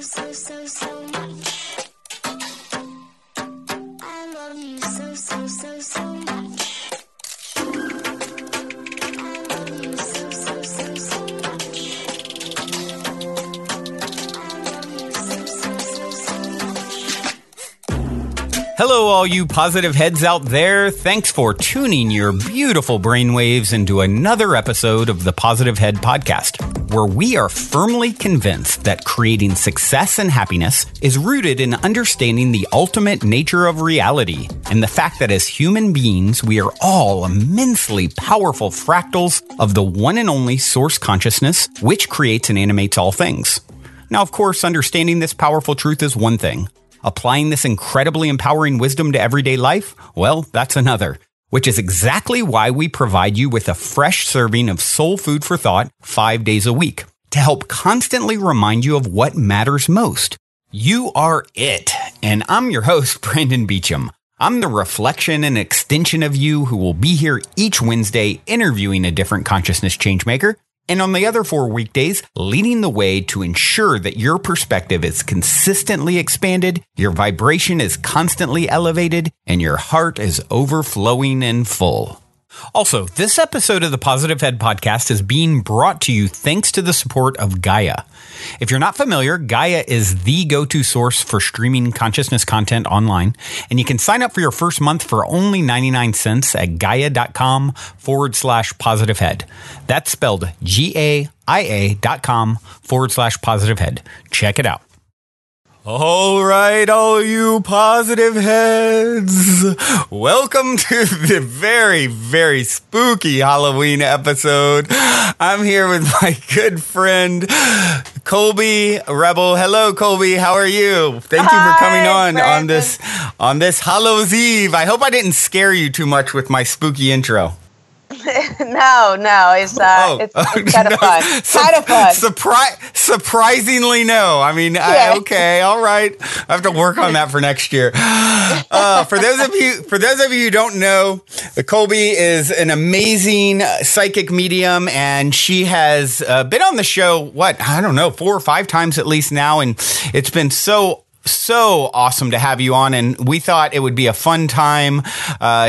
so much. I love you so much. I love you so much. I love you so much. Hello, all you positive heads out there. Thanks for tuning your beautiful brainwaves into another episode of the Positive Head Podcast, where we are firmly convinced that creating success and happiness is rooted in understanding the ultimate nature of reality and the fact that as human beings, we are all immensely powerful fractals of the one and only source consciousness, which creates and animates all things. Now, of course, understanding this powerful truth is one thing. Applying this incredibly empowering wisdom to everyday life? Well, that's another, which is exactly why we provide you with a fresh serving of soul food for thought 5 days a week to help constantly remind you of what matters most. You are it. And I'm your host, Brandon Beecham. I'm the reflection and extension of you who will be here each Wednesday interviewing a different consciousness changemaker. And on the other 4 weekdays, leading the way to ensure that your perspective is consistently expanded, your vibration is constantly elevated, and your heart is overflowing and full. Also, this episode of the Positive Head Podcast is being brought to you thanks to the support of Gaia. If you're not familiar, Gaia is the go-to source for streaming consciousness content online, and you can sign up for your first month for only 99 cents at gaia.com/positivehead. That's spelled GAIA.com/positivehead. Check it out. All right, all you positive heads. Welcome to the very, very spooky Halloween episode. I'm here with my good friend, Colby Rebel. Hello, Colby. How are you? Thank you for coming on this Hallows Eve. I hope I didn't scare you too much with my spooky intro. No, it's kind of fun. Kind of fun. Surprisingly, no. I mean, Yeah. Okay, all right. I have to work on that for next year. For those of you who don't know, Colby is an amazing psychic medium, and she has been on the show, 4 or 5 times at least now, and it's been so awesome to have you on, and we thought it would be a fun time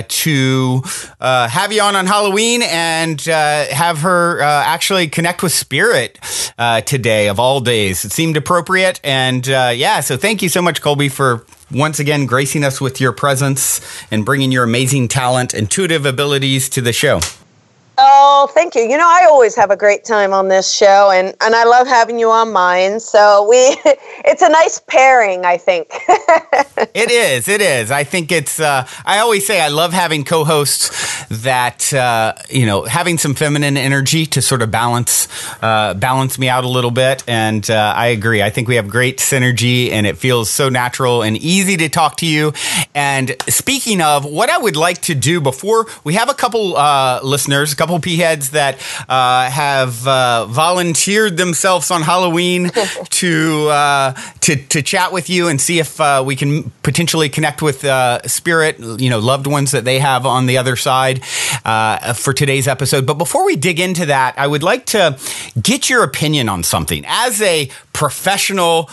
to have you on Halloween and have her actually connect with spirit today of all days. It seemed appropriate, and so thank you so much, Colby, for once again gracing us with your presence and bringing your amazing talent, intuitive abilities to the show. Oh, thank you. You know, I always have a great time on this show, and I love having you on mine. So it's a nice pairing, I think. It is. I think it's, I always say I love having co-hosts that, having some feminine energy to sort of balance me out a little bit. And I agree. I think we have great synergy, and it feels so natural and easy to talk to you. And speaking of, what I would like to do before, we have a couple listeners, a couple P-heads that have volunteered themselves on Halloween to chat with you and see if we can potentially connect with spirit, loved ones that they have on the other side for today's episode. But before we dig into that, I would like to get your opinion on something. As a professional,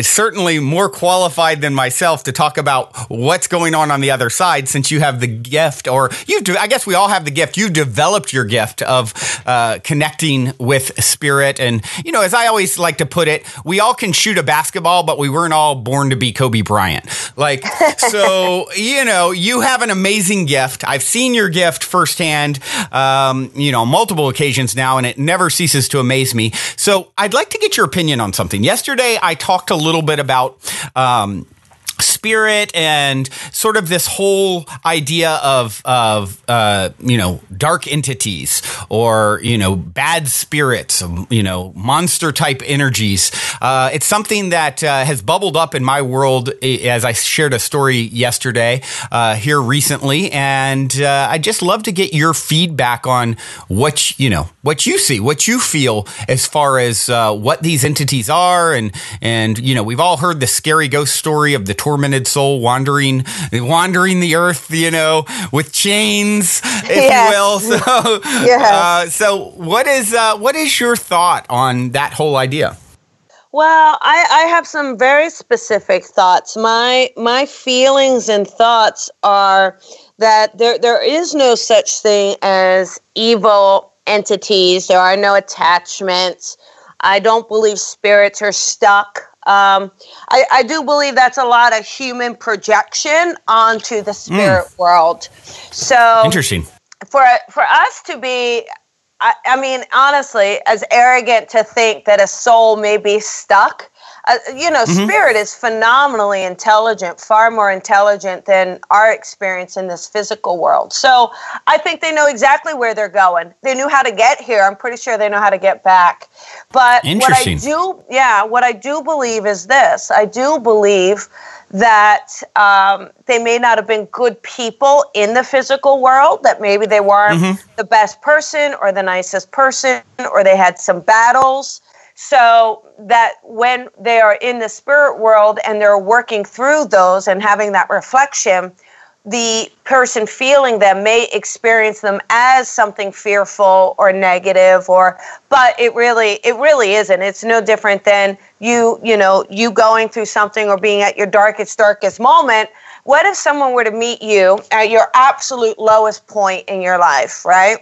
certainly more qualified than myself to talk about what's going on the other side, since you have the gift, or I guess we all have the gift. You've developed your gift of connecting with spirit. And, as I always like to put it, we all can shoot a basketball, but we weren't all born to be Kobe Bryant. So, you have an amazing gift. I've seen your gift firsthand, multiple occasions now, and it never ceases to amaze me. So I'd like to get your opinion on something. Yesterday, I talked a little bit about spirit and sort of this whole idea of dark entities or, bad spirits, monster type energies. It's something that has bubbled up in my world as I shared a story yesterday here recently. And I'd just love to get your feedback on what you see, what you feel as far as what these entities are. And we've all heard the scary ghost story of the tormented soul wandering the earth, with chains, if you will. So, so what is your thought on that whole idea? Well, I have some very specific thoughts. My feelings and thoughts are that there is no such thing as evil entities. There are no attachments. I don't believe spirits are stuck. I do believe that's a lot of human projection onto the spirit world. So Interesting. For us to be, I mean, honestly, as arrogant to think that a soul may be stuck. Spirit is phenomenally intelligent, far more intelligent than our experience in this physical world. So I think they know exactly where they're going. They knew how to get here. I'm pretty sure they know how to get back. But what I do believe is this. I do believe that they may not have been good people in the physical world, that maybe they weren't the best person or the nicest person, or they had some battles. So that when they are in the spirit world and they're working through those and having that reflection, the person feeling them may experience them as something fearful or negative, but it really isn't. It's no different than you going through something or being at your darkest moment. What if someone were to meet you at your absolute lowest point in your life, right?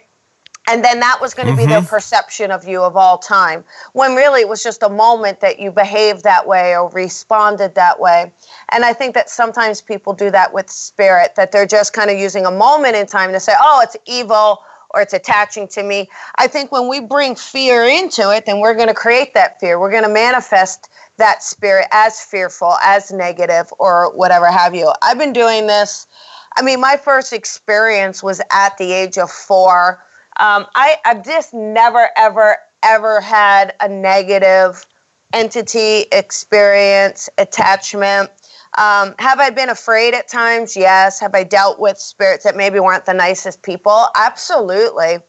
And then that was going to be their perception of you of all time, when really it was just a moment that you behaved that way or responded that way. And I think that sometimes people do that with spirit, that they're just kind of using a moment in time to say, oh, it's evil or it's attaching to me. I think when we bring fear into it, then we're going to create that fear. We're going to manifest that spirit as fearful, as negative, or whatever have you. I've been doing this. I mean, my first experience was at the age of 4. I've just never, ever had a negative entity experience, attachment. Have I been afraid at times? Yes. Have I dealt with spirits that maybe weren't the nicest people? Absolutely.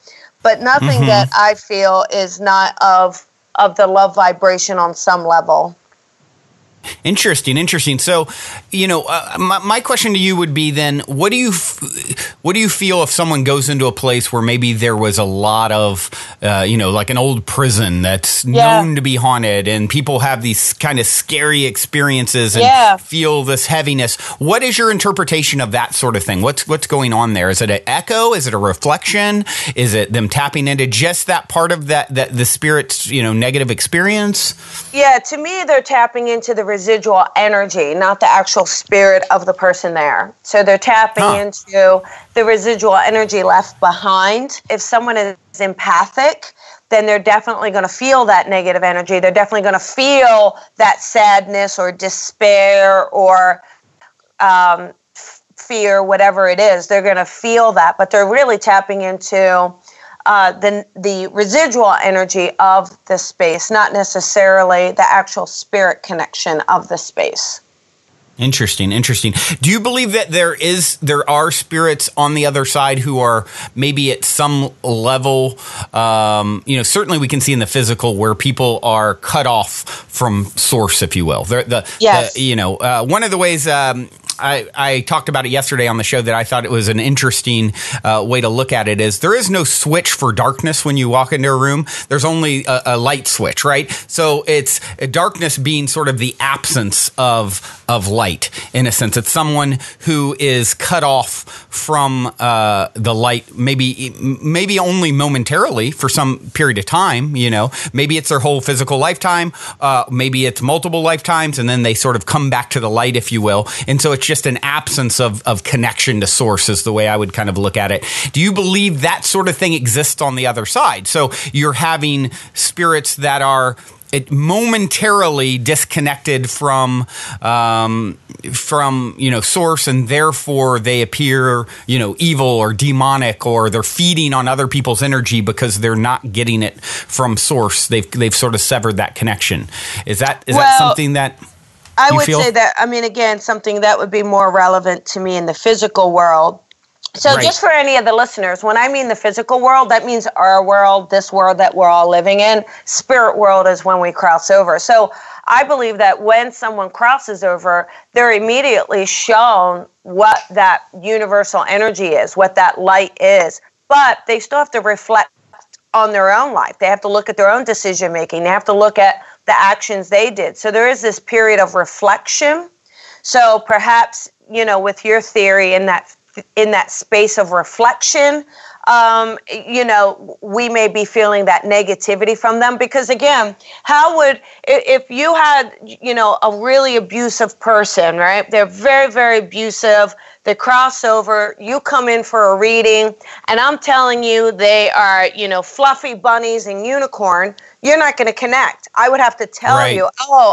But nothing that I feel is not of the love vibration on some level. Interesting. So, my question to you would be then, what do you feel if someone goes into a place where maybe there was a lot of, like an old prison that's known to be haunted, and people have these kind of scary experiences and feel this heaviness? What is your interpretation of that sort of thing? What's going on there? Is it an echo? Is it a reflection? Is it them tapping into just that part of that the spirit's, negative experience? Yeah, to me, they're tapping into the residual energy, not the actual spirit of the person there. So they're tapping into the residual energy left behind. If someone is empathic, then they're definitely going to feel that negative energy. They're definitely going to feel that sadness or despair or fear, whatever it is. They're going to feel that, but they're really tapping into the residual energy of the space, not necessarily the actual spirit connection of the space. Interesting. Do you believe that there are spirits on the other side who are maybe at some level, certainly we can see in the physical where people are cut off from source, if you will. One of the ways I talked about it yesterday on the show that I thought it was an interesting way to look at it is there is no switch for darkness when you walk into a room. There's only a light switch, right? So it's darkness being sort of the absence of light. In a sense, it's someone who is cut off from the light, maybe only momentarily for some period of time. Maybe it's their whole physical lifetime, maybe it's multiple lifetimes, and then they sort of come back to the light, if you will. And so it's just an absence of connection to source is the way I would kind of look at it. Do you believe that sort of thing exists on the other side? So you're having spirits that are momentarily disconnected from source, and therefore they appear evil or demonic, or they're feeding on other people's energy because they're not getting it from source. They've sort of severed that connection. Is that something that I would say that, again, something that would be more relevant to me in the physical world. So just for any of the listeners, when I mean the physical world, that means our world, this world that we're all living in. Spirit world is when we cross over. So I believe that when someone crosses over, they're immediately shown what that universal energy is, what that light is. But they still have to reflect on their own life. They have to look at their own decision making. They have to look at the actions they did. So there is this period of reflection. So perhaps, with your theory in that space of reflection, we may be feeling that negativity from them, because again, if you had, a really abusive person, right? They're very, very abusive. They cross over, you come in for a reading, and I'm telling you they are, fluffy bunnies and unicorn, you're not going to connect. I would have to tell you,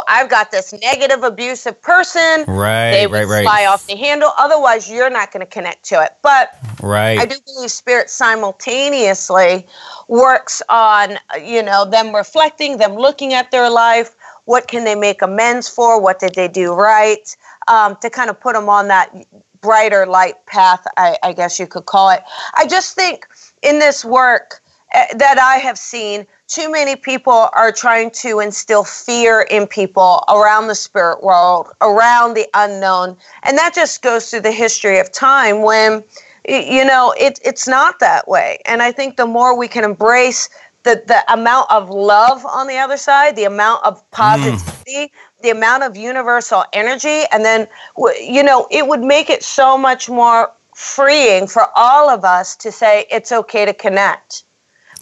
I've got this negative abusive person. They would fly off the handle. Otherwise, you're not going to connect to it. But I do believe spirit simultaneously works on, them reflecting, them looking at their life. What can they make amends for? What did they do right? To kind of put them on that brighter light path, I guess you could call it. I just think in this work that I have seen, too many people are trying to instill fear in people around the spirit world, around the unknown. And that just goes through the history of time when, it's not that way. And I think the more we can embrace the amount of love on the other side, the amount of positivity, the amount of universal energy, and then, it would make it so much more freeing for all of us to say it's okay to connect.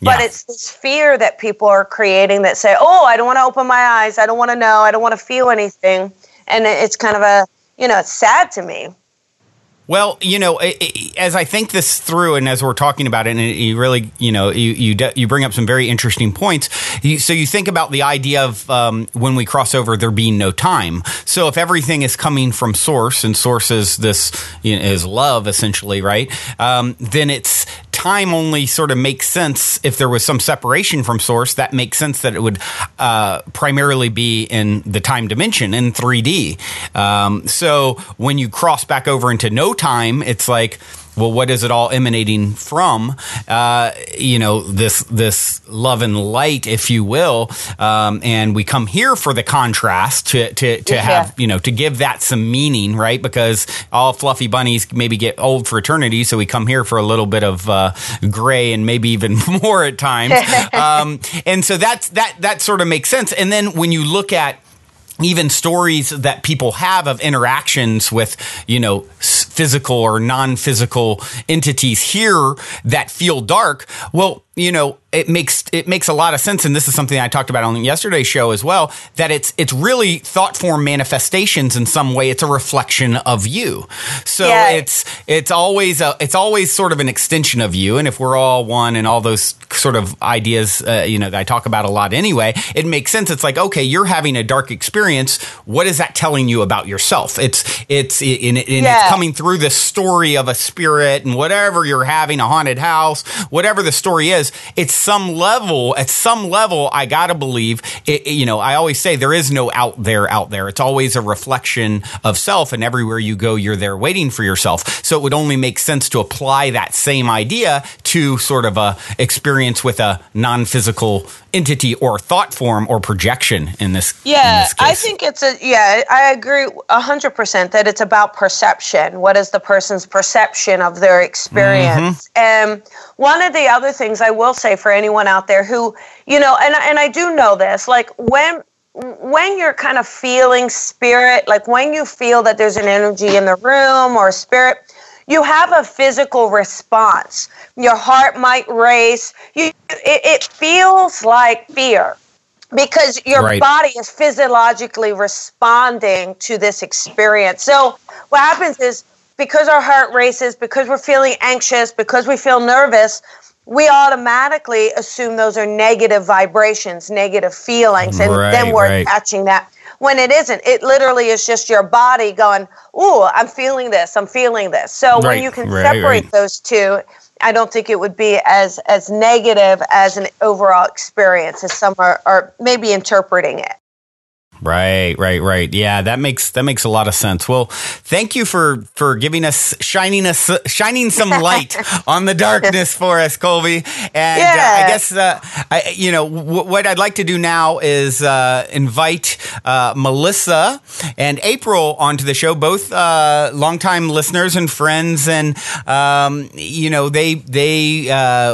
But it's this fear that people are creating that say, I don't want to open my eyes. I don't want to know. I don't want to feel anything. And it's kind of it's sad to me. Well, as I think this through, and as we're talking about it, and you really, you bring up some very interesting points. So you think about the idea of when we cross over, there being no time. So if everything is coming from source, and source is this is love, essentially, right? Then it's time only sort of makes sense. If there was some separation from source, that makes sense that it would primarily be in the time dimension in 3D. So when you cross back over into no time, it's like, well, what is it all emanating from? This love and light, if you will. And we come here for the contrast to have, to give that some meaning, right? Because all fluffy bunnies maybe get old for eternity. So we come here for a little bit of gray and maybe even more at times. And so that sort of makes sense. And then when you look at even stories that people have of interactions with, physical or non-physical entities here that feel dark, well, it makes a lot of sense, and this is something I talked about on yesterday's show as well, that it's really thought form manifestations in some way. It's a reflection of you. So it's always sort of an extension of you. And if we're all one and all those sort of ideas, that I talk about a lot anyway, it makes sense. It's like, okay, you're having a dark experience. What is that telling you about yourself? It's coming through the story of a spirit and whatever you're having, a haunted house, whatever the story is. At some level, I gotta believe, I always say there is no out there. It's always a reflection of self, and everywhere you go, you're there waiting for yourself. So it would only make sense to apply that same idea to sort of a experience with a non-physical entity or thought form or projection in this case. I think I agree 100% that it's about perception. What is the person's perception of their experience? And one of the other things I will say for anyone out there who, and I do know this, like when you're kind of feeling spirit, like when you feel that there's an energy in the room or spirit, you have a physical response. Your heart might race. It feels like fear because your body is physiologically responding to this experience. So what happens is, because our heart races, because we're feeling anxious, because we feel nervous, we automatically assume those are negative vibrations, negative feelings, and then we're attaching that. When it isn't, it literally is just your body going, ooh, I'm feeling this. So when you can separate those two, I don't think it would be as negative as an overall experience as some are maybe interpreting it. Right. Yeah, that makes a lot of sense. Well, thank you for giving us shining some light on the darkness for us, Colby. And I guess what I'd like to do now is invite Melissa and April onto the show, both longtime listeners and friends, and they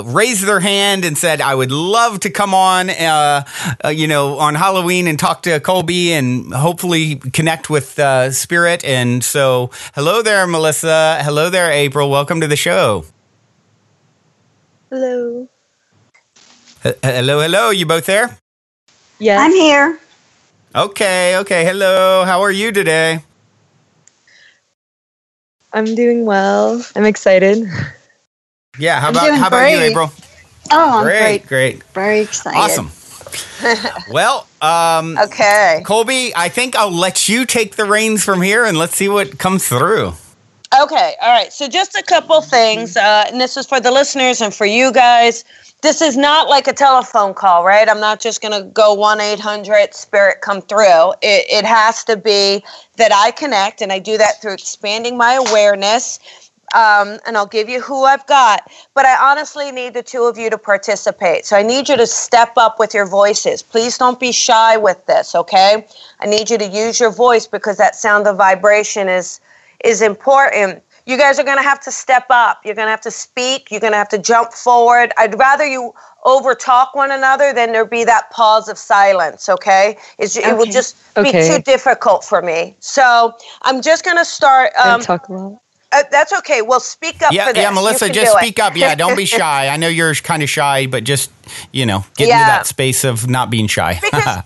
raised their hand and said, "I would love to come on, on Halloween and talk to Colby and hopefully connect with Spirit." And so, hello there, Melissa. Hello there, April. Welcome to the show. Hello. Hello. You both there? Yes. I'm here. Okay. Hello. How are you today? I'm doing well. I'm excited. Yeah. How about you, April? Oh, I'm great. Very excited. Awesome. Well, okay. Colby, I think I'll let you take the reins from here and let's see what comes through. Okay. All right. So just a couple things, and this is for the listeners and for you guys. This is not like a telephone call, right? I'm not just going to go 1-800-SPIRIT come through. It has to be that I connect, and I do that through expanding my awareness. And I'll give you who I've got. But I honestly need the two of you to participate. So I need you to step up with your voices. Please don't be shy with this, okay? I need you to use your voice because that sound of vibration is important. You guys are going to have to step up. You're going to have to speak. You're going to have to jump forward. I'd rather you over-talk one another than there be that pause of silence, okay? It will just be too difficult for me. So I'm just going to start... talk a lot. That's okay. Well, speak up for this. Yeah, Melissa, just speak up. Yeah, don't be shy. I know you're kind of shy, but just, get into that space of not being shy. Because,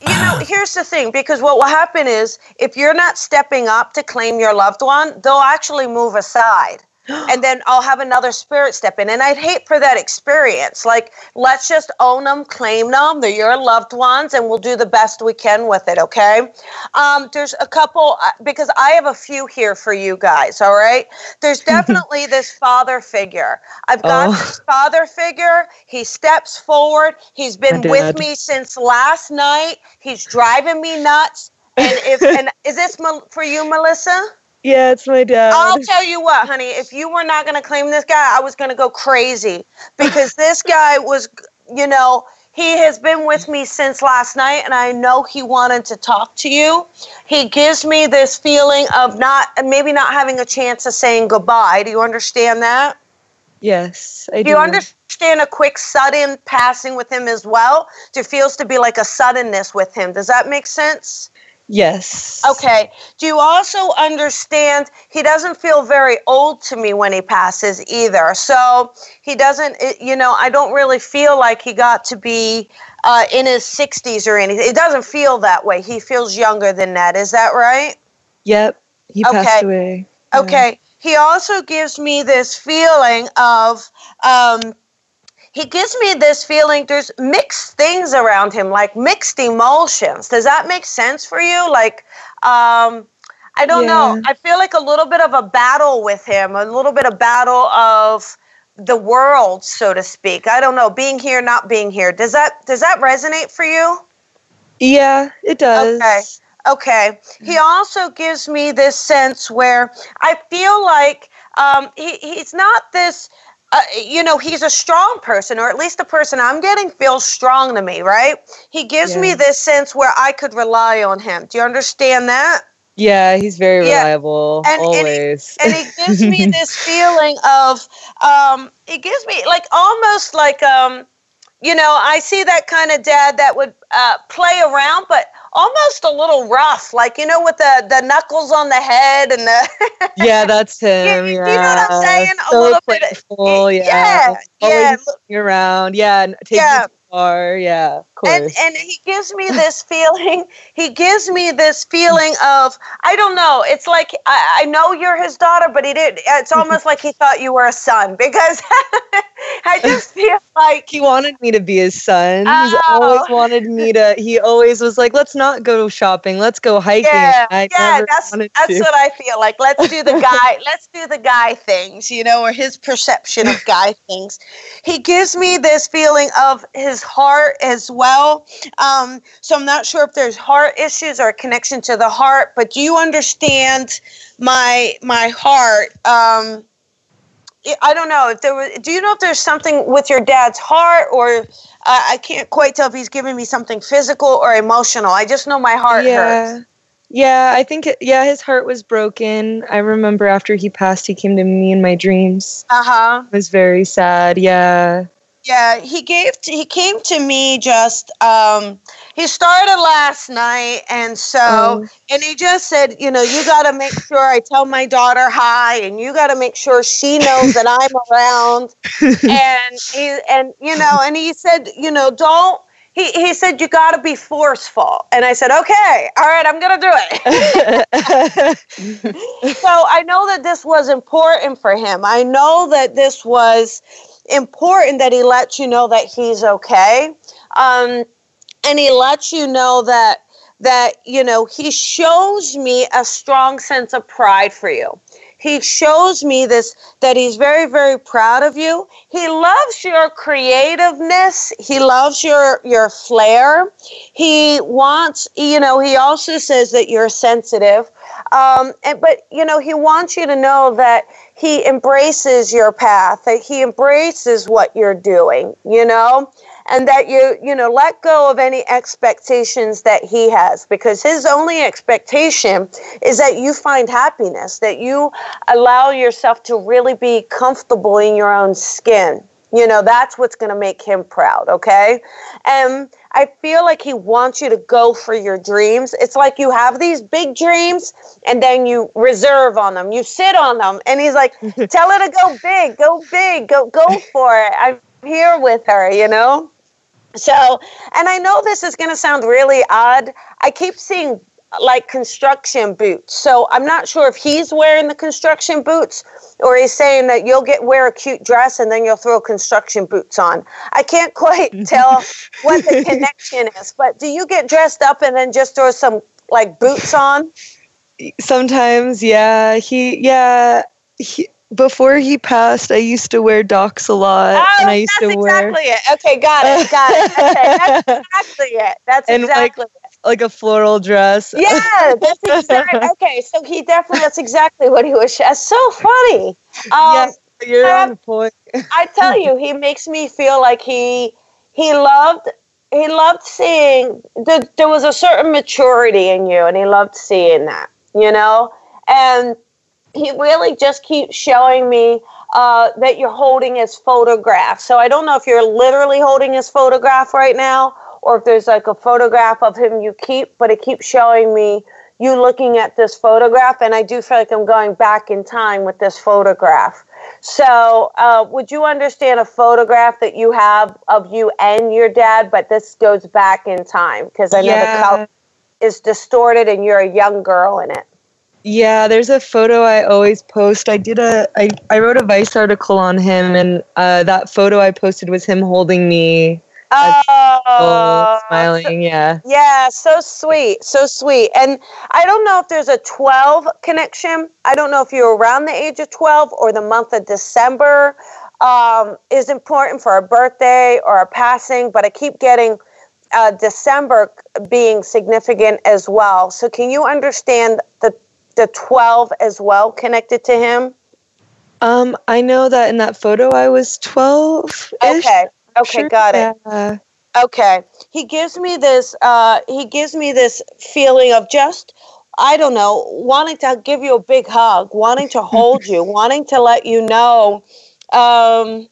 here's the thing. Because what will happen is if you're not stepping up to claim your loved one, they'll actually move aside. And then I'll have another spirit step in. And I'd hate for that experience. Like, let's just own them, claim them. They're your loved ones, and we'll do the best we can with it, okay? There's a couple, because I have a few here for you guys, all right? There's definitely this father figure. I've got this father figure. He steps forward. He's been with me since last night. He's driving me nuts. And is this for you, Melissa? Yeah, it's my dad. I'll tell you what, honey, if you were not going to claim this guy, I was going to go crazy because this guy was, he has been with me since last night and I know he wanted to talk to you. He gives me this feeling of maybe not having a chance of saying goodbye. Do you understand that? Yes, I do. Do you understand a quick sudden passing with him as well? There feels to be like a suddenness with him. Does that make sense? Yes. Okay. Do you also understand he doesn't feel very old to me when he passes either? So he doesn't, I don't really feel like he got to be in his 60s or anything. It doesn't feel that way. He feels younger than that. Is that right? Yep. He passed away. Okay. Yeah. He also gives me this feeling of... He gives me this feeling there's mixed things around him, like mixed emotions. Does that make sense for you? Like, I don't know. I feel like a little bit of a battle with him, a little bit of battle of the world, so to speak. I don't know, being here, not being here. Does that resonate for you? Yeah, it does. Okay. He also gives me this sense where I feel like he's not this... he's a strong person, or at least the person I'm getting feels strong to me, right? He gives me this sense where I could rely on him. Do you understand that? Yeah, he's very reliable, always. And he gives me this feeling of, it gives me like almost like, I see that kind of dad that would play around, but almost a little rough, like, with the knuckles on the head and the... Yeah, that's him. You know what I'm saying? So a little playful, bit. Always looking around. Yeah, taking you far. Yeah, of course. And he gives me this feeling. He gives me this feeling of, I don't know. It's like, I know you're his daughter, but he did. It's almost like he thought you were a son because I just feel like... He wanted me to be his son. He's always wanted me to... He always was like, let's not go shopping. Let's go hiking. That's what I feel like. Let's do the guy things, or his perception of guy things. He gives me this feeling of his his heart as well. So I'm not sure if there's heart issues or a connection to the heart, but do you understand my heart? I don't know if there was. Do you know if there's something with your dad's heart, or I can't quite tell if he's giving me something physical or emotional. I just know my heart hurts. Yeah, I think his heart was broken. I remember after he passed, he came to me in my dreams. It was very sad. Yeah. Yeah, he came to me just he started last night, and and he just said, you got to make sure I tell my daughter hi, and you got to make sure she knows that I'm around. And he said, don't. He said, you got to be forceful. And I said, okay, all right, I'm going to do it. So I know that this was important for him. I know that this was important that he lets you know that he's okay. And he lets you know that he shows me a strong sense of pride for you. He shows me that he's very, very proud of you. He loves your creativeness. He loves your flair. He wants, he also says that you're sensitive. But he wants you to know that he embraces your path, that he embraces what you're doing, and that you let go of any expectations that he has, because his only expectation is that you find happiness, that you allow yourself to really be comfortable in your own skin. That's what's going to make him proud, okay? And I feel like he wants you to go for your dreams. It's like you have these big dreams, and then you reserve on them. You sit on them, and he's like, tell her to go big, go for it. I'm here with her, So, and I know this is going to sound really odd. I keep seeing like construction boots. So I'm not sure if he's wearing the construction boots, or he's saying that you'll wear a cute dress and then you'll throw construction boots on. I can't quite tell what the connection is, but do you get dressed up and then just throw some like boots on? Sometimes, yeah. Before he passed, I used to wear Docs a lot. And I used to wear... exactly it. Okay, got it. Okay, that's exactly it. That's exactly it. Like a floral dress. Yeah, that's exactly. Okay, so that's exactly what he was. That's so funny. You're on point. I tell you, he makes me feel like he loved seeing that there was a certain maturity in you, and he loved seeing that, and he really just keeps showing me that you're holding his photograph. So I don't know if you're literally holding his photograph right now, or if there's like a photograph of him you keep, but it keeps showing me you looking at this photograph, and I do feel like I'm going back in time with this photograph. So would you understand a photograph that you have of you and your dad, but this goes back in time? Because I know the color is distorted and you're a young girl in it. Yeah, there's a photo I always post. I wrote a Vice article on him, and that photo I posted was him holding me. Smiling, yeah. Yeah, so sweet. And I don't know if there's a 12 connection. I don't know if you're around the age of 12, or the month of December is important for a birthday or a passing, but I keep getting December being significant as well. So can you understand the 12 as well connected to him? I know that in that photo I was 12. Okay, got it. Okay. He gives me this feeling of just, I don't know, wanting to give you a big hug, wanting to hold you, wanting to let you know that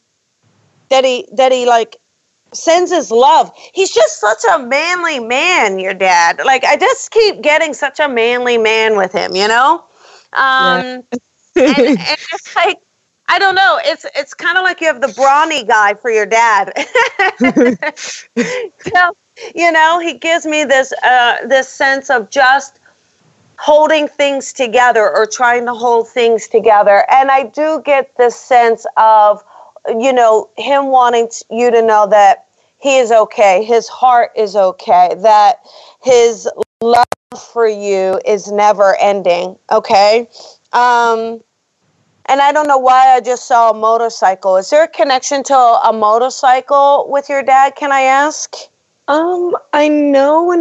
he like sends his love. He's just such a manly man, your dad. Like, I just keep getting such a manly man with him, and it's like, I don't know. It's kind of like you have the brawny guy for your dad. So, he gives me this sense of just holding things together, or trying to hold things together. And I do get this sense of, him wanting you to know that he is okay. His heart is okay. That his love for you is never ending. Okay. And I don't know why I just saw a motorcycle. Is there a connection to a motorcycle with your dad, can I ask? I know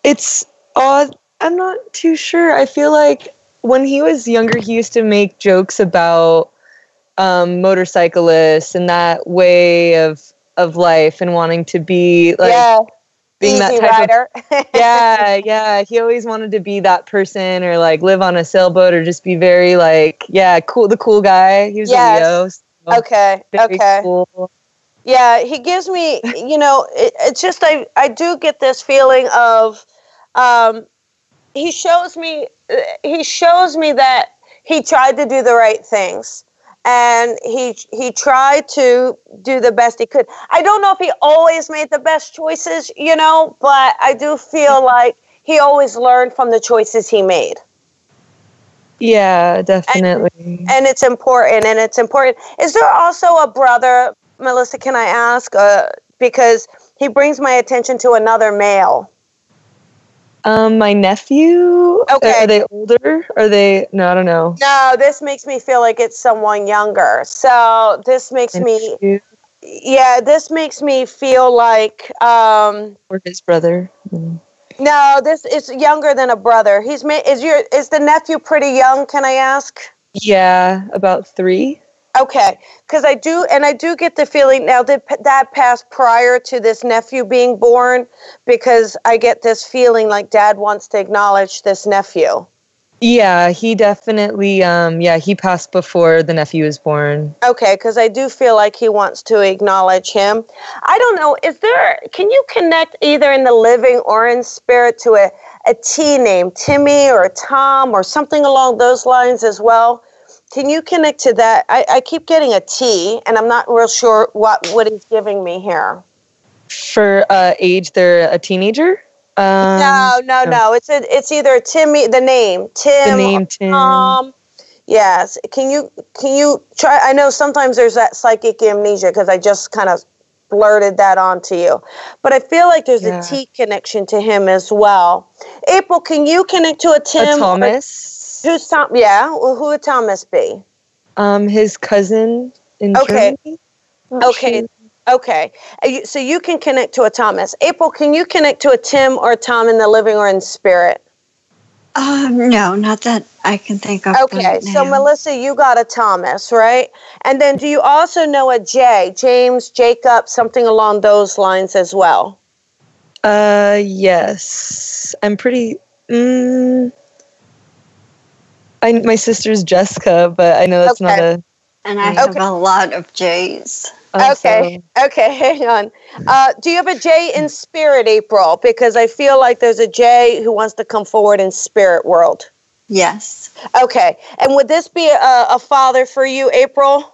it's odd. I'm not too sure. I feel like when he was younger, he used to make jokes about motorcyclists and that way of life and wanting to be like being easy that type rider. of yeah. He always wanted to be that person or like live on a sailboat or just be very like cool, the cool guy. He was a Leo. So Okay. Cool. Yeah, he gives me, it's just I do get this feeling of he shows me that he tried to do the right things. And he tried to do the best he could. I don't know if he always made the best choices, but I do feel like he always learned from the choices he made. Yeah, definitely. And it's important. Is there also a brother, Melissa, can I ask? Because he brings my attention to another male. My nephew. Okay. Are they older? No, I don't know. No, this makes me feel like it's someone younger. So this makes me feel like or his brother. No, this is younger than a brother. Is the nephew pretty young, can I ask? Yeah, about 3. Okay, because I do get the feeling now that passed prior to this nephew being born, because I get this feeling like Dad wants to acknowledge this nephew. Yeah, he definitely, he passed before the nephew was born. Okay, because I do feel like he wants to acknowledge him. I don't know, can you connect either in the living or in spirit to a T name, Timmy or Tom or something along those lines as well? Can you connect to that? I keep getting a T, and I'm not real sure what he's giving me here. For age, they're a teenager? No. It's either Timmy, the name Tim, Tim. Tom. Yes. Can you try? I know sometimes there's that psychic amnesia because I just kind of blurted that onto you, but I feel like there's a T connection to him as well. April, can you connect to a Tim? A Thomas. Who's Tom? Yeah, who would Thomas be? His cousin in Germany. Okay. Sure. Okay. So you can connect to a Thomas. April, can you connect to a Tim or a Tom in the living or in spirit? No, not that I can think of. Okay. So Melissa, you got a Thomas, right? And then do you also know a J, James, Jacob, something along those lines as well? Yes. I'm pretty. My sister's Jessica, but I know that's not a... And I have a lot of J's. Okay, hang on. Do you have a J in spirit, April? Because I feel like there's a J who wants to come forward in spirit world. Yes. Okay. And would this be a father for you, April?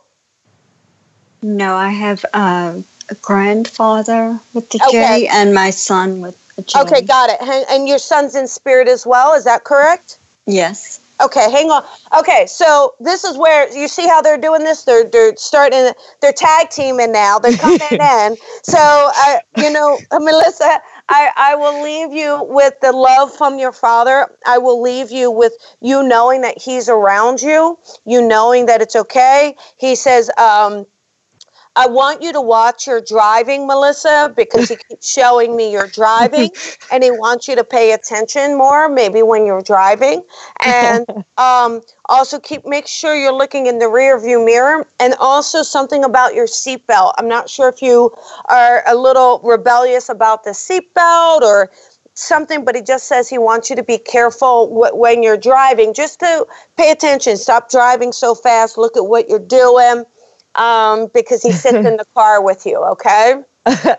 No, I have a grandfather with the J and my son with the J. Okay, got it. And your son's in spirit as well, is that correct? Yes. Okay, hang on. Okay, so this is where you see how they're doing this. They're tag teaming now. They're coming in. So Melissa, I will leave you with the love from your father. I will leave you with you knowing that he's around you. You knowing that it's okay. He says, I want you to watch your driving, Melissa, because he keeps showing me you're driving, and he wants you to pay attention more, maybe when you're driving. And also make sure you're looking in the rear view mirror, and also something about your seatbelt. I'm not sure if you are a little rebellious about the seatbelt or something, but he just says he wants you to be careful when you're driving, just to pay attention. Stop driving so fast. Look at what you're doing. Because he sits in the car with you, okay?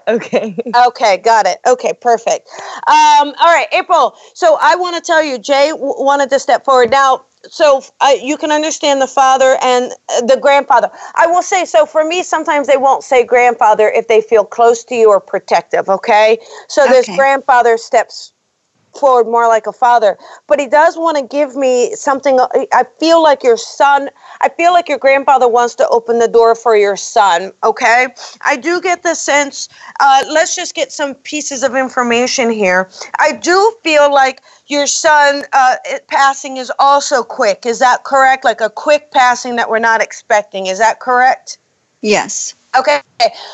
Okay. Okay, got it. Okay, perfect. All right, April. So I want to tell you, Jay wanted to step forward. Now, so you can understand the father and the grandfather. I will say, so for me, sometimes they won't say grandfather if they feel close to you or protective, okay? So this grandfather steps forward more like a father. But he does want to give me something. I feel like your grandfather wants to open the door for your son, okay? I do get the sense, let's just get some pieces of information here. I do feel like your son passing is also quick. Is that correct? Like a quick passing that we're not expecting. Is that correct? Yes. Okay.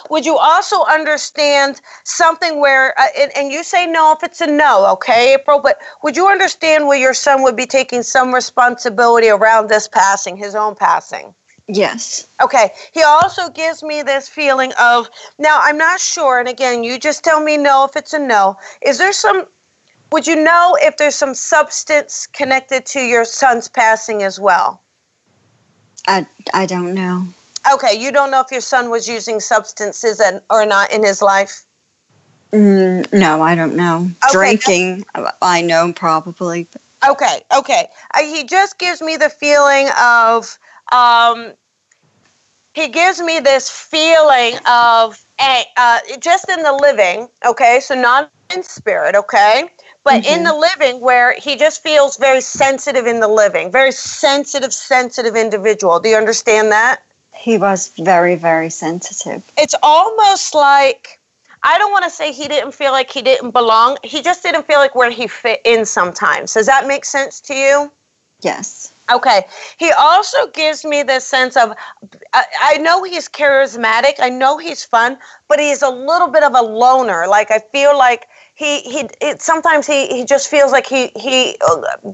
Would you also understand something where, and you say no if it's a no, okay, April, but would you understand where your son would be taking some responsibility around this passing, his own passing? Yes. Okay. He also gives me this feeling of, now I'm not sure, and again, you just tell me no if it's a no. Would you know if there's some substance connected to your son's passing as well? I don't know. Okay, you don't know if your son was using substances or not in his life? No, I don't know. Okay, Drinking, I know probably. Okay. He just gives me the feeling of, just in the living, okay, so not in spirit, okay, but in the living where he just feels very sensitive in the living, very sensitive individual. Do you understand that? He was very, very sensitive. It's almost like, I don't want to say he didn't feel like he didn't belong. He just didn't feel like where he fit in sometimes. Does that make sense to you? Yes. Okay. He also gives me this sense of, I know he's charismatic. I know he's fun, but he's a little bit of a loner. Like, I feel like sometimes he just feels like he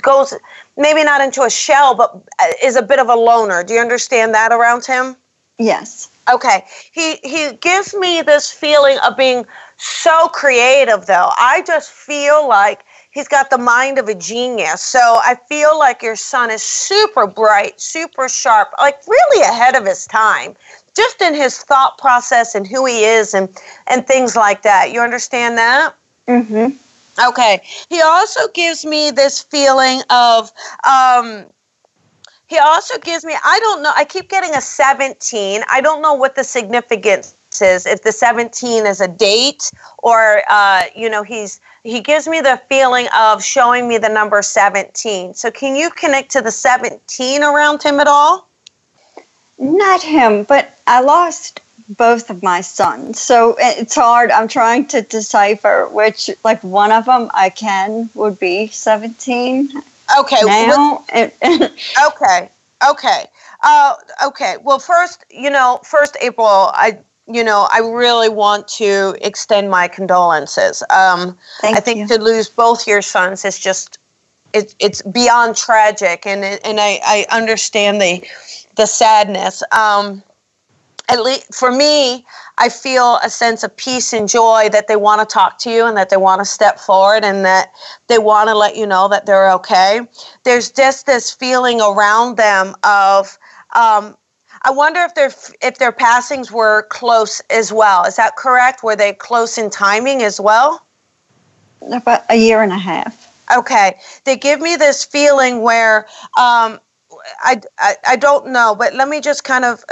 goes maybe not into a shell, but is a bit of a loner. Do you understand that around him? Yes. Okay. He gives me this feeling of being so creative, though. I just feel like he's got the mind of a genius. So I feel like your son is super bright, super sharp, like really ahead of his time, just in his thought process and who he is and things like that. You understand that? Mm-hmm. Okay. He also gives me this feeling of, I don't know, I keep getting a 17. I don't know what the significance is, if the 17 is a date or, he gives me the feeling of showing me the number 17. So can you connect to the 17 around him at all? Not him, but I lost both of my sons. So it's hard. I'm trying to decipher which, like one of them would be 17. Okay. Now. Okay. Well, first, April, I really want to extend my condolences. I think to lose both your sons is just, it's beyond tragic, and I understand the sadness. At least for me, I feel a sense of peace and joy that they want to talk to you and that they want to step forward and that they want to let you know that they're okay. There's just this feeling around them of, I wonder if their passings were close as well. Is that correct? Were they close in timing as well? About a year and a half. Okay. They give me this feeling where, I don't know, but let me just kind of,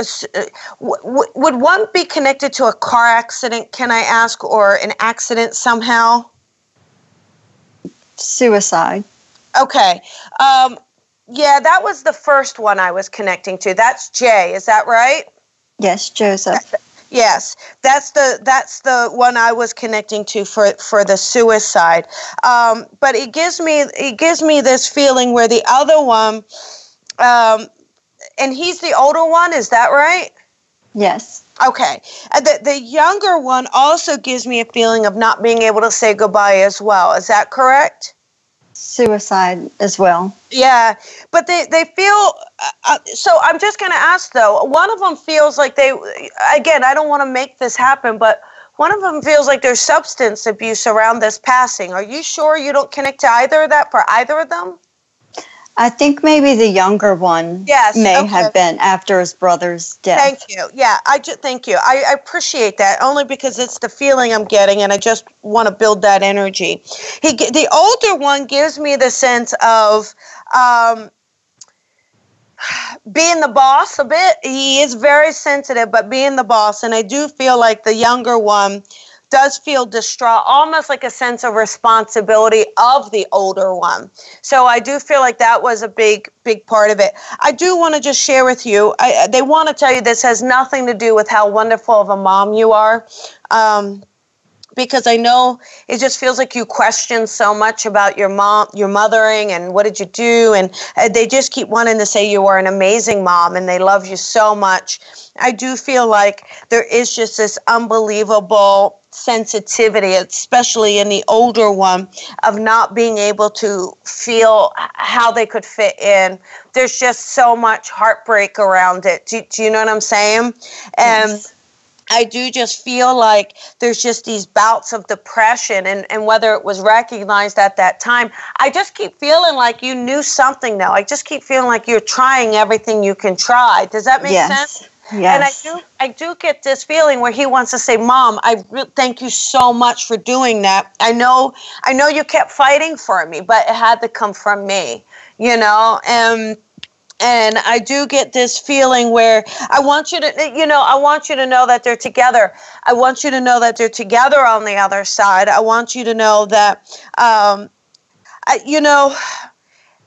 would one be connected to a car accident, can I ask, or an accident somehow? Suicide. Okay. Yeah, that was the first one I was connecting to. That's Jay, is that right? Yes, Joseph. Yes, that's the one I was connecting to for the suicide. But it gives me this feeling where the other one, and he's the older one, is that right? Yes. Okay. The younger one also gives me a feeling of not being able to say goodbye as well. Is that correct? Suicide as well. Yeah, but they feel, so I'm just going to ask though, one of them feels like again, I don't want to make this happen, but one of them feels like there's substance abuse around this passing. Are you sure you don't connect to either of that for either of them? I think maybe the younger one may have been after his brother's death. Thank you. Yeah, thank you. I appreciate that only because it's the feeling I'm getting, and I just want to build that energy. The older one gives me the sense of being the boss a bit. He is very sensitive, but being the boss, and I do feel like the younger one does feel distraught, almost like a sense of responsibility of the older one. So I do feel like that was a big part of it. I do want to just share with you, they want to tell you this has nothing to do with how wonderful of a mom you are. Because I know it just feels like you question so much about your mothering and what did you do, and they just keep wanting to say you are an amazing mom and they love you so much. I do feel like there is just this unbelievable sensitivity, especially in the older one, of not being able to feel how they could fit in. There's just so much heartbreak around it. Do you know what I'm saying? Yes. I do just feel like there's just these bouts of depression, and whether it was recognized at that time, I just keep feeling like you knew something now. I just keep feeling like you're trying everything you can try. Does that make sense? Yes. And I do get this feeling where he wants to say, Mom, thank you so much for doing that. I know you kept fighting for me, but it had to come from me, you know, and I do get this feeling where I want you to know that they're together. I want you to know that they're together on the other side. I want you to know that,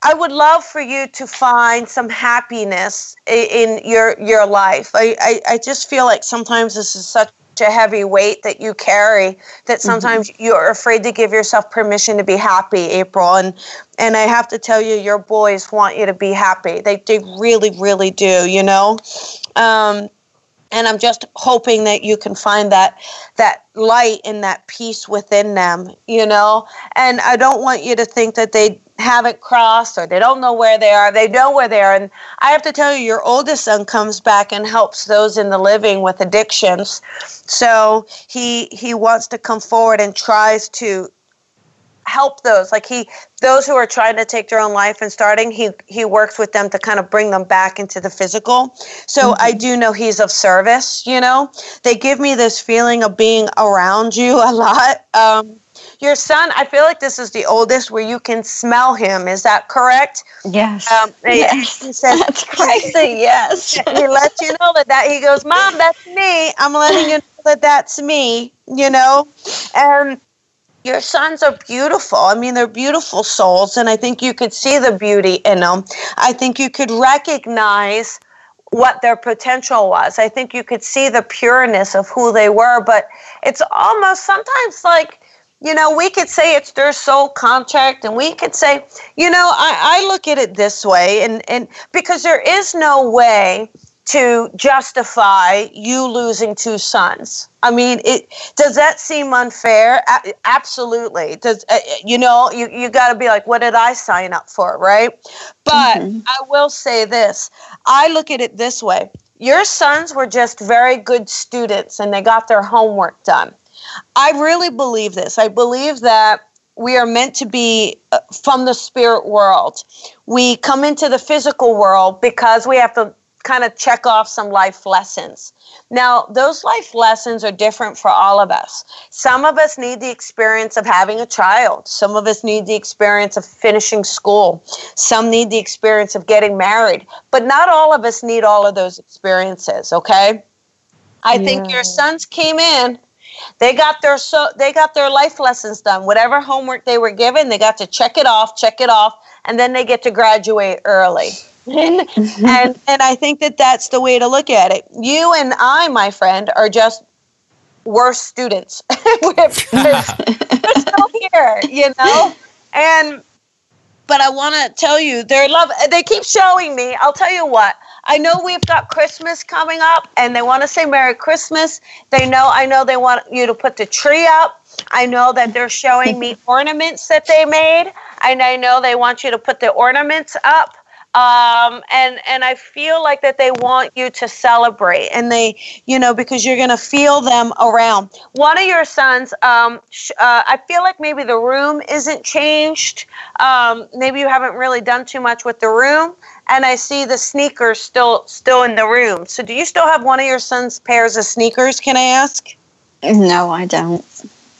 I would love for you to find some happiness in your life. I just feel like sometimes this is such a heavy weight that you carry that sometimes you're afraid to give yourself permission to be happy, April. And I have to tell you, your boys want you to be happy. They really, really do, you know? And I'm just hoping that you can find that light and that peace within them, you know? And I don't want you to think that they haven't crossed or they don't know where they are. They know where they are. And I have to tell you, your oldest son comes back and helps those in the living with addictions. So he wants to come forward and tries to help those, those who are trying to take their own life and starting, he works with them to kind of bring them back into the physical. So I do know he's of service, you know. They give me this feeling of being around you a lot. Your son, I feel like this is the oldest where you can smell him. Is that correct? Yes. Yes. He says, that's crazy. Yes. He lets you know that he goes, Mom, that's me. I'm letting you know that that's me, you know. And your sons are beautiful. I mean, they're beautiful souls, and I think you could see the beauty in them. I think you could recognize what their potential was. I think you could see the pureness of who they were, but it's almost sometimes like, you know, we could say it's their soul contract, and we could say, you know, I look at it this way, and because there is no way to justify you losing two sons. I mean, does that seem unfair? Absolutely. Does you know, you got to be like, what did I sign up for, right? But I will say this. I look at it this way. Your sons were just very good students, and they got their homework done. I really believe this. I believe that we are meant to be from the spirit world. We come into the physical world because we have to kind of check off some life lessons. Now, those life lessons are different for all of us. Some of us need the experience of having a child. Some of us need the experience of finishing school. Some need the experience of getting married. But not all of us need all of those experiences, okay? I think your sons came in, they got their life lessons done. Whatever homework they were given, they got to check it off, and then they get to graduate early. And I think that that's the way to look at it. You and I, my friend, are just worse students. we're still here, you know? But I want to tell you, they keep showing me. I'll tell you what. I know we've got Christmas coming up, and they want to say Merry Christmas. I know they want you to put the tree up. I know that they're showing me ornaments that they made, and I know they want you to put the ornaments up. And I feel like that they want you to celebrate, and they, you know, because you're going to feel them around. One of your sons, I feel like maybe the room isn't changed. Maybe you haven't really done too much with the room, and I see the sneakers still in the room. So do you still have one of your son's pairs of sneakers, can I ask? No, I don't.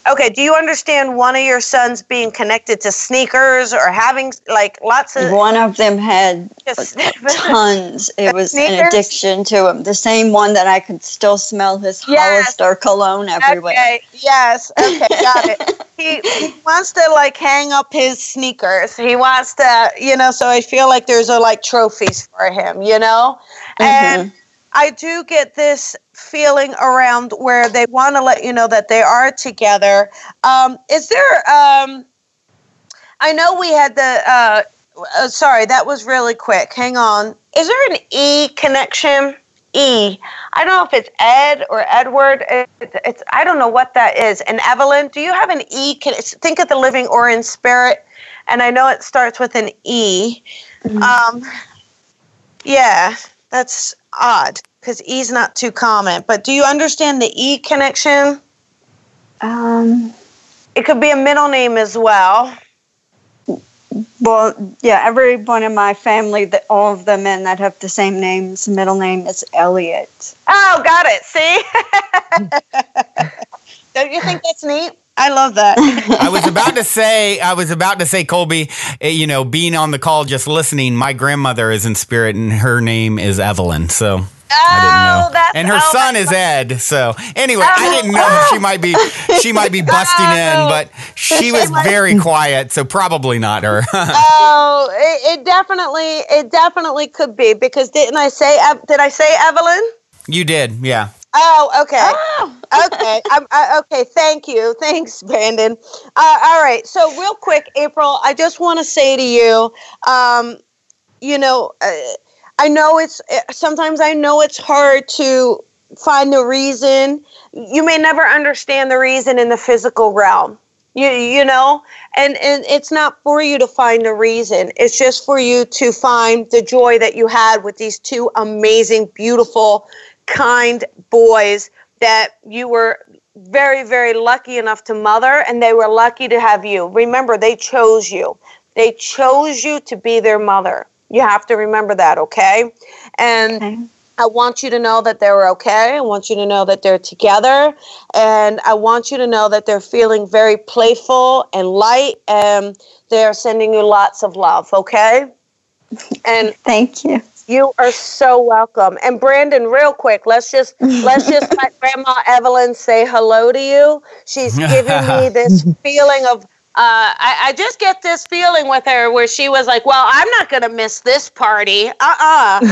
Okay, do you understand one of your sons being connected to sneakers or having like lots of... One of them had tons. It was an addiction to him. The same one that I could still smell his Hollister cologne everywhere. Okay, yes, okay, got it. He wants to like hang up his sneakers. He wants to, so I feel like there's like trophies for him, And I do get this feeling around where they want to let you know that they are together. Is there, I know we had the, sorry, that was really quick. Hang on. Is there an E connection? E. I don't know if it's Ed or Edward. It's I don't know what that is. And Evelyn, do you have an E? Think of the living or in spirit. And I know it starts with an E. Yeah, that's odd because E's not too common. But do you understand the E connection? It could be a middle name as well. Well, yeah, everyone in my family, all of the men that have the same names, middle name is Elliot. Oh, got it. See? Don't you think that's neat? I love that. I was about to say, Colby, being on the call, just listening, my grandmother is in spirit and her name is Evelyn. So I didn't know. And her son is Ed. So anyway, I didn't know if she might be busting in, but she was very quiet. So probably not her. It definitely could be because did I say Evelyn? You did. Yeah. Oh, okay. Okay. Okay. Thank you. Thanks, Brandon. All right. So real quick, April, I just want to say to you, I know sometimes I know it's hard to find the reason. You may never understand the reason in the physical realm, and it's not for you to find a reason. It's just for you to find the joy that you had with these two amazing, beautiful, kind boys that you were very, very lucky enough to mother, and they were lucky to have you. Remember, they chose you. They chose you to be their mother. You have to remember that, okay? And I want you to know that they're okay. I want you to know that they're together. And I want you to know that they're feeling very playful and light, and they're sending you lots of love, okay? And thank you. You are so welcome. And Brandon, real quick, let's just let Grandma Evelyn say hello to you. She's giving me this feeling of, I just get this feeling with her where she was like, well, I'm not going to miss this party. And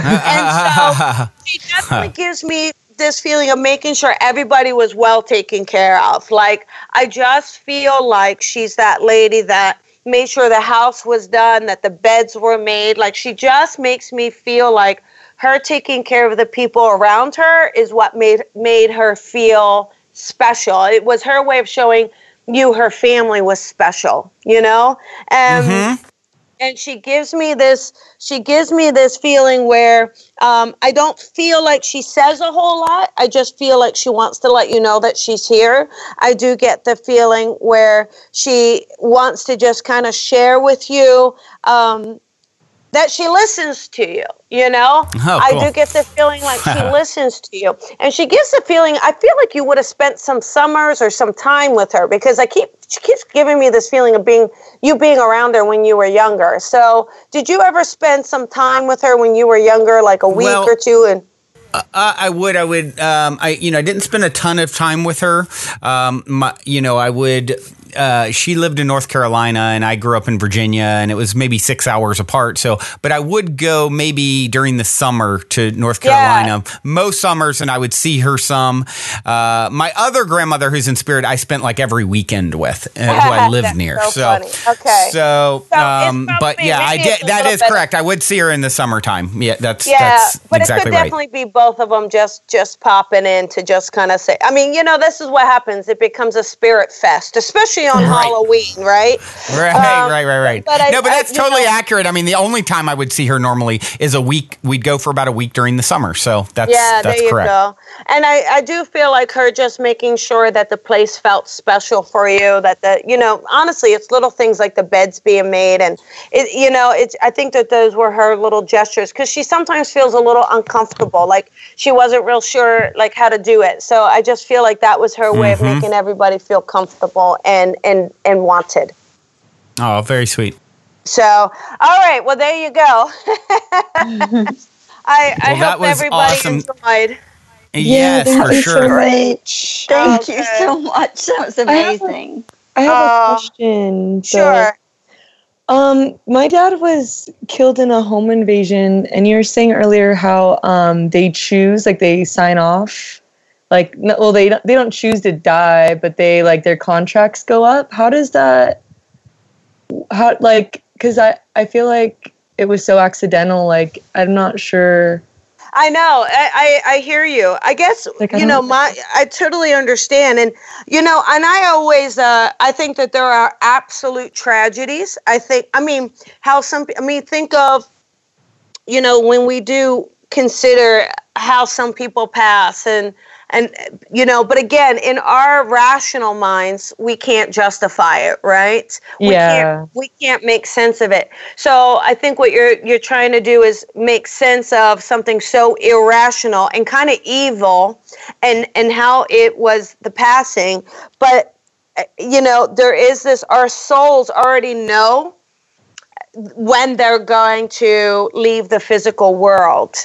so she definitely gives me this feeling of making sure everybody was well taken care of. Like, I just feel like she's that lady that made sure the house was done, that the beds were made. Like, she just makes me feel like her taking care of the people around her is what made her feel special. It was her way of showing you her family was special, and she gives me this feeling where I don't feel like she says a whole lot. I just feel like she wants to let you know that she's here. I do get the feeling where she wants to just kind of share with you that she listens to you, Oh, cool. I do get the feeling like she listens to you. And she gives the feeling, I feel like you would have spent some summers or some time with her because she keeps giving me this feeling of being around her when you were younger. So did you ever spend some time with her when you were younger, like a week or two? And I would. I didn't spend a ton of time with her. I would. She lived in North Carolina and I grew up in Virginia, and it was maybe 6 hours apart. So, but I would go maybe during the summer to North Carolina, most summers, and I would see her some. My other grandmother who's in spirit, I spent like every weekend with, who I lived near. So funny. Okay. But yeah, I get that is correct. I would see her in the summertime. Yeah, that's but exactly it could definitely be both of them just popping in to just kind of say, this is what happens. It becomes a spirit fest, especially especially on Halloween, right? Right. But But that's totally accurate. I mean, the only time I would see her normally is a week. We'd go for about a week during the summer. So that's there you correct. go. And I do feel like her just making sure that the place felt special for you, that honestly, it's little things like the beds being made. And, I think that those were her little gestures, because she sometimes feels a little uncomfortable, like she wasn't real sure like how to do it. So I just feel like that was her way of making everybody feel comfortable and wanted. Oh, very sweet. So, all right. Well, there you go. I hope everybody enjoyed. Yes, for sure. Thank you so much. That was amazing. I have a question. Sure. My dad was killed in a home invasion, and you were saying earlier how they choose, like they sign off, like they don't choose to die, but they like their contracts go up. How does that? Because I feel like it was so accidental. Like I'm not sure. I know. I hear you. I guess, I totally understand. And, and I always, I think that there are absolute tragedies. Think of, when we do consider how some people pass and, but again, in our rational minds, we can't justify it, right? We can't make sense of it. So I think what you're trying to do is make sense of something so irrational and kind of evil and how it was the passing. But, there is this, our souls already know when they're going to leave the physical world.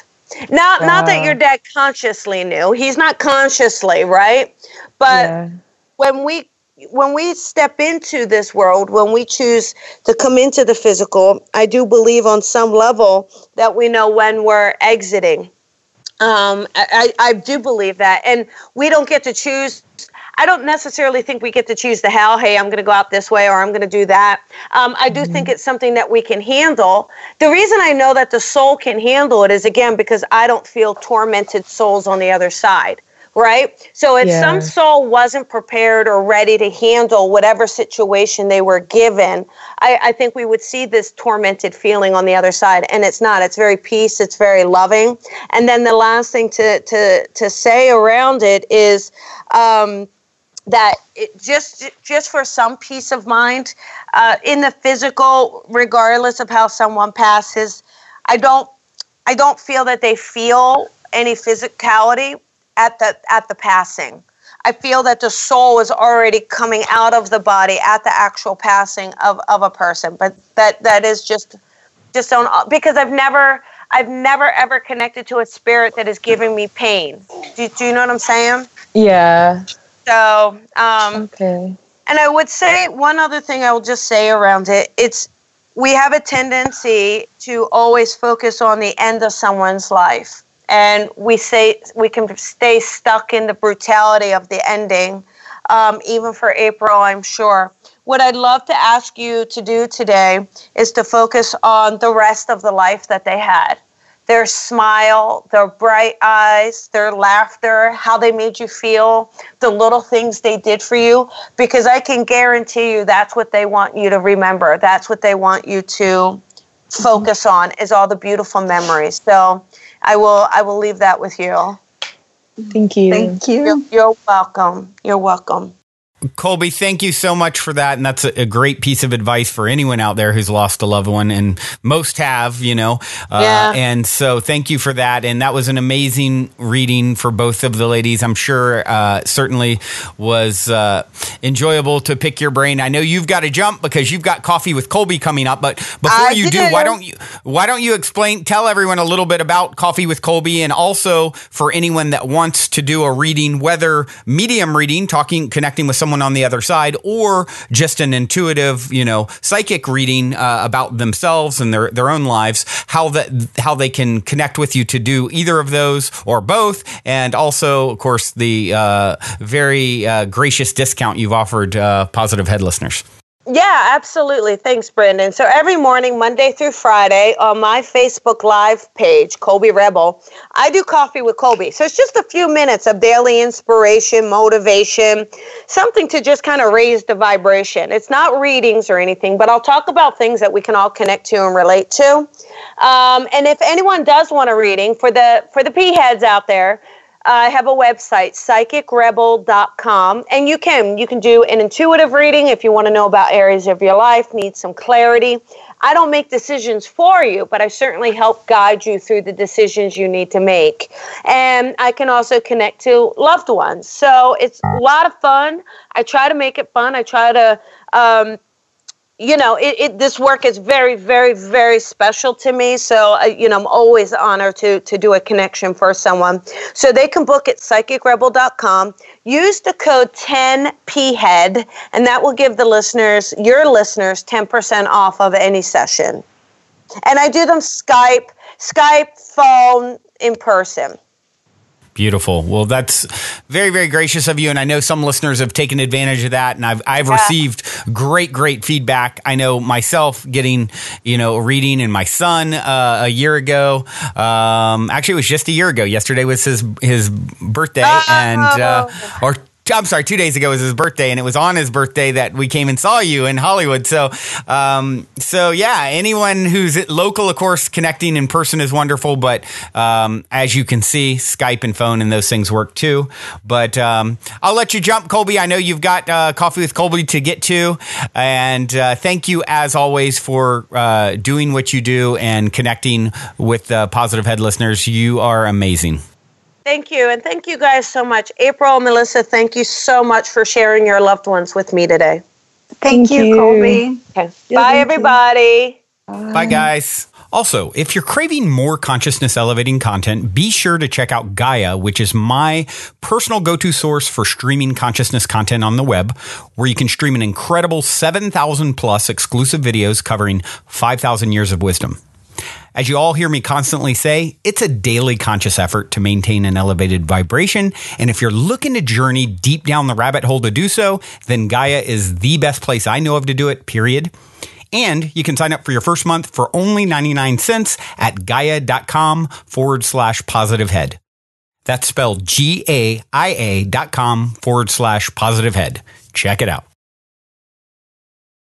Not that your dad consciously knew. He's not consciously, right? But when we step into this world, when we choose to come into the physical, I do believe on some level that we know when we're exiting. I do believe that. And we don't get to choose. I don't necessarily think we get to choose hey, I'm going to go out this way or I'm going to do that. I do think it's something that we can handle. The reason I know that the soul can handle it is, again, because I don't feel tormented souls on the other side, right? So if some soul wasn't prepared or ready to handle whatever situation they were given, I think we would see this tormented feeling on the other side. And it's not. It's very peace. It's very loving. And then the last thing to say around it is that it just for some peace of mind in the physical, regardless of how someone passes, I don't feel that they feel any physicality at the passing. I feel that the soul is already coming out of the body at the actual passing of a person. But that is just on, because I've never ever connected to a spirit that is giving me pain. Do you know what I'm saying? Yeah. So, okay. And I would say one other thing I will just say around it. We have a tendency to always focus on the end of someone's life. And we can stay stuck in the brutality of the ending, even for April, I'm sure. What I'd love to ask you to do today is to focus on the rest of the life that they had. Their smile, their bright eyes, their laughter, how they made you feel, the little things they did for you, because I can guarantee you that's what they want you to remember. That's what they want you to focus on, is all the beautiful memories. So I will leave that with you. Thank you. Thank you. You're welcome. You're welcome. Colby, thank you so much for that. And that's a great piece of advice for anyone out there who's lost a loved one. And most have, And so thank you for that. And that was an amazing reading for both of the ladies. I'm sure certainly was enjoyable to pick your brain. I know you've got to jump because you've got Coffee with Colby coming up. But before you do, why don't you tell everyone a little bit about Coffee with Colby, and also for anyone that wants to do a reading, whether medium reading, connecting with someone on the other side, or just an intuitive, psychic reading about themselves and their own lives, how they can connect with you to do either of those or both, and also, of course, the very gracious discount you've offered Positive Head listeners. Yeah, absolutely. Thanks, Brendan. So every morning, Monday through Friday, on my Facebook Live page, Colby Rebel, I do Coffee with Colby. So it's just a few minutes of daily inspiration, motivation, something to just kind of raise the vibration. It's not readings or anything, but I'll talk about things that we can all connect to and relate to. And if anyone does want a reading, for the P-heads out there, I have a website, psychicrebel.com, and you can do an intuitive reading if you want to know about areas of your life, need some clarity. I don't make decisions for you, but I certainly help guide you through the decisions you need to make. And I can also connect to loved ones. So it's a lot of fun. I try to make it fun. I try to this work is very, very, very special to me. So, I'm always honored to do a connection for someone. So they can book at psychicrebel.com. Use the code 10PHEAD, and that will give your listeners, 10% off of any session. And I do them Skype, phone, in person. Beautiful. Well, that's very, very gracious of you. And I know some listeners have taken advantage of that. And I've received great feedback. I know myself getting, a reading, and my son a year ago. Actually, it was just a year ago. Yesterday was his birthday. Or I'm sorry, 2 days ago was his birthday, and it was on his birthday that we came and saw you in Hollywood. So yeah, anyone who's local, of course, connecting in person is wonderful. But as you can see, Skype and phone and those things work too. But I'll let you jump, Colby. I know you've got Coffee with Colby to get to. And thank you, as always, for doing what you do and connecting with Positive Head listeners. You are amazing. Thank you. And thank you guys so much. April and Melissa, thank you so much for sharing your loved ones with me today. Thank you, Colby. Okay. Bye, everybody. Bye, guys. Also, if you're craving more consciousness elevating content, be sure to check out Gaia, which is my personal go-to source for streaming consciousness content on the web, where you can stream an incredible 7,000 plus exclusive videos covering 5,000 years of wisdom. As you all hear me constantly say, it's a daily conscious effort to maintain an elevated vibration. And if you're looking to journey deep down the rabbit hole to do so, then Gaia is the best place I know of to do it, period. And you can sign up for your first month for only 99 cents at gaia.com/positivehead. That's spelled GAIA.com/positivehead. Check it out.